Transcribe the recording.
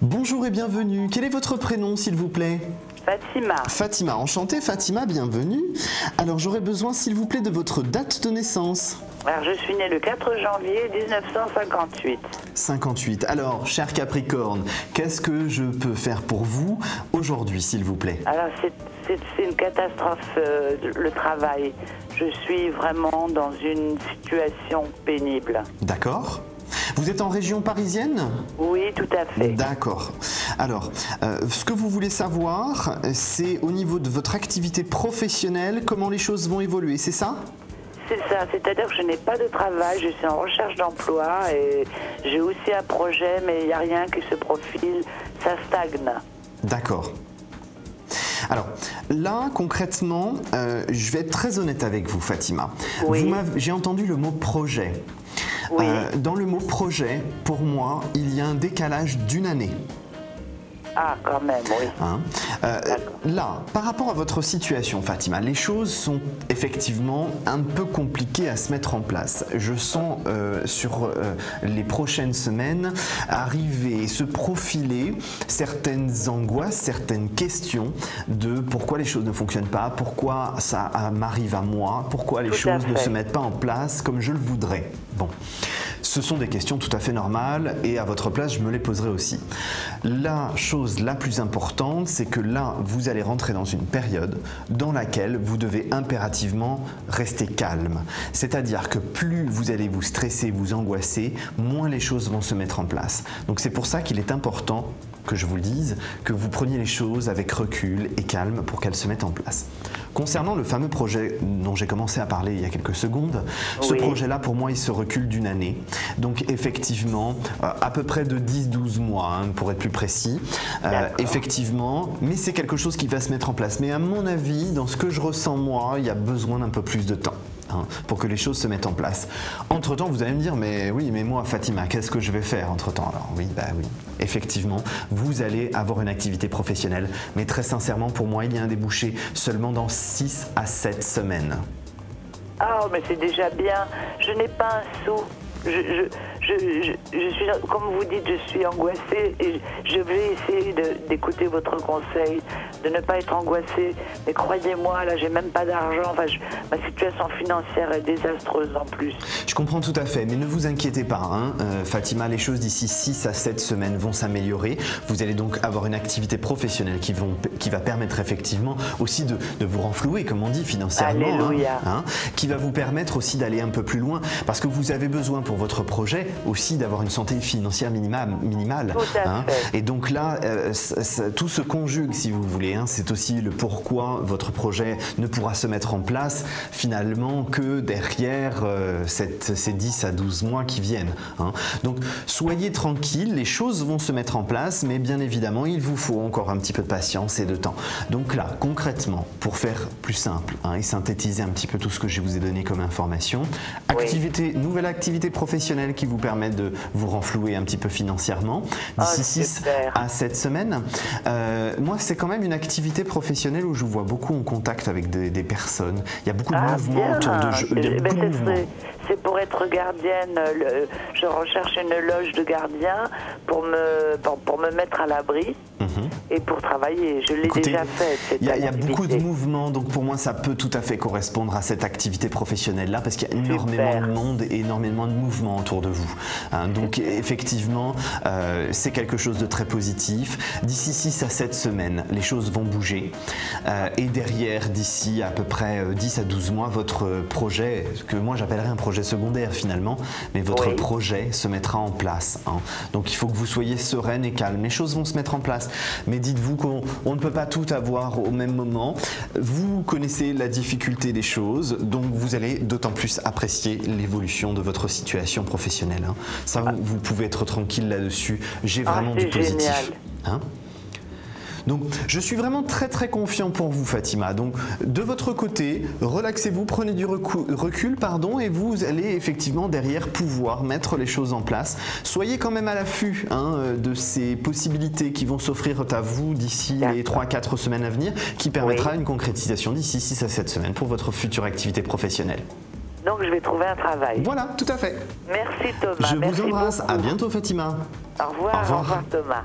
Bonjour et bienvenue. Quel est votre prénom, s'il vous plaît? Fatima. Fatima, enchantée Fatima, bienvenue. Alors j'aurais besoin, s'il vous plaît, de votre date de naissance. Alors je suis née le 4 janvier 1958. 58. Alors, cher Capricorne, qu'est-ce que je peux faire pour vous aujourd'hui, s'il vous plaît? Alors c'est une catastrophe, le travail. Je suis vraiment dans une situation pénible. D'accord. Vous êtes en région parisienne? Oui, tout à fait. D'accord. Alors, ce que vous voulez savoir, c'est au niveau de votre activité professionnelle, comment les choses vont évoluer, c'est ça? C'est ça, c'est-à-dire que je n'ai pas de travail, je suis en recherche d'emploi et j'ai aussi un projet, mais il n'y a rien qui se profile, ça stagne. D'accord. Alors là, concrètement, je vais être très honnête avec vous, Fatima. Oui. J'ai entendu le mot projet. Oui. Dans le mot projet, pour moi, il y a un décalage d'une année. Ah, quand même, oui. Hein. Là, par rapport à votre situation, Fatima, les choses sont effectivement un peu compliquées à se mettre en place. Je sens sur les prochaines semaines arriver, se profiler certaines angoisses, certaines questions de pourquoi les choses ne fonctionnent pas, pourquoi ça m'arrive à moi, pourquoi les choses ne se mettent pas en place comme je le voudrais. Bon. Ce sont des questions tout à fait normales et à votre place, je me les poserai aussi. La chose la plus importante, c'est que là, vous allez rentrer dans une période dans laquelle vous devez impérativement rester calme. C'est-à-dire que plus vous allez vous stresser, vous angoisser, moins les choses vont se mettre en place. Donc c'est pour ça qu'il est important que je vous le dise, que vous preniez les choses avec recul et calme pour qu'elles se mettent en place. Concernant le fameux projet dont j'ai commencé à parler il y a quelques secondes, ce projet-là, pour moi, il se recule d'une année. Donc effectivement, à peu près de 10-12 mois, hein, pour être plus précis. Effectivement, mais c'est quelque chose qui va se mettre en place. Mais à mon avis, dans ce que je ressens moi, il y a besoin d'un peu plus de temps. Hein, pour que les choses se mettent en place. Entre-temps, vous allez me dire, mais oui, mais moi, Fatima, qu'est-ce que je vais faire entre-temps? Alors oui, bah oui, effectivement, vous allez avoir une activité professionnelle, mais très sincèrement, pour moi, il y a un débouché seulement dans 6 à 7 semaines. Ah, mais c'est déjà bien. Je n'ai pas un sou. Je suis, comme vous dites, je suis angoissée et je vais essayer d'écouter votre conseil, de ne pas être angoissée. Mais croyez-moi, là, j'ai même pas d'argent. Enfin, ma situation financière est désastreuse en plus. Je comprends tout à fait, mais ne vous inquiétez pas, hein, Fatima, les choses d'ici 6 à 7 semaines vont s'améliorer. Vous allez donc avoir une activité professionnelle qui va permettre effectivement aussi de vous renflouer, comme on dit, financièrement. Alléluia. Hein, qui va vous permettre aussi d'aller un peu plus loin, parce que vous avez besoin pour votre projet aussi d'avoir une santé financière minimale. Tout à fait. Et donc là, tout se conjugue, si vous voulez. Hein, c'est aussi le pourquoi votre projet ne pourra se mettre en place finalement que derrière ces 10 à 12 mois qui viennent. Hein. Donc soyez tranquille, les choses vont se mettre en place, mais bien évidemment, il vous faut encore un petit peu de patience et de temps. Donc là, concrètement, pour faire plus simple, hein, et synthétiser un petit peu tout ce que je vous ai donné comme information, nouvelle activité professionnelle qui vous permet de vous renflouer un petit peu financièrement d'ici 6 à 7 semaines. Moi, c'est quand même une activité professionnelle où je vous vois beaucoup en contact avec des personnes. Il y a beaucoup de mouvements autour de c'est pour être gardienne. Je recherche une loge de gardien pour me mettre à l'abri et pour travailler. Je l'ai déjà fait. Il y a beaucoup de mouvements, donc pour moi, ça peut tout à fait correspondre à cette activité professionnelle-là parce qu'il y a énormément de monde et énormément de mouvements autour de vous. Hein, donc effectivement, c'est quelque chose de très positif. D'ici 6 à 7 semaines, les choses vont bouger. Et derrière, d'ici à peu près 10 à 12 mois, votre projet, que moi j'appellerais un projet secondaire finalement, mais votre projet se mettra en place. Hein. Donc il faut que vous soyez sereine et calme. Les choses vont se mettre en place. Mais dites-vous qu'on ne peut pas tout avoir au même moment. Vous connaissez la difficulté des choses, donc vous allez d'autant plus apprécier l'évolution de votre situation professionnelle. Hein. Ça, vous pouvez être tranquille là-dessus. J'ai vraiment du positif. Hein? Donc, je suis vraiment très confiant pour vous, Fatima. Donc, de votre côté, relaxez-vous, prenez du recul, et vous allez effectivement derrière pouvoir mettre les choses en place. Soyez quand même à l'affût de ces possibilités qui vont s'offrir à vous d'ici les 3-4 semaines à venir, qui permettra une concrétisation d'ici 6 à 7 semaines pour votre future activité professionnelle. Donc je vais trouver un travail. Voilà, tout à fait. Merci Thomas. Je vous embrasse. À bientôt, Fatima. Au revoir, Thomas.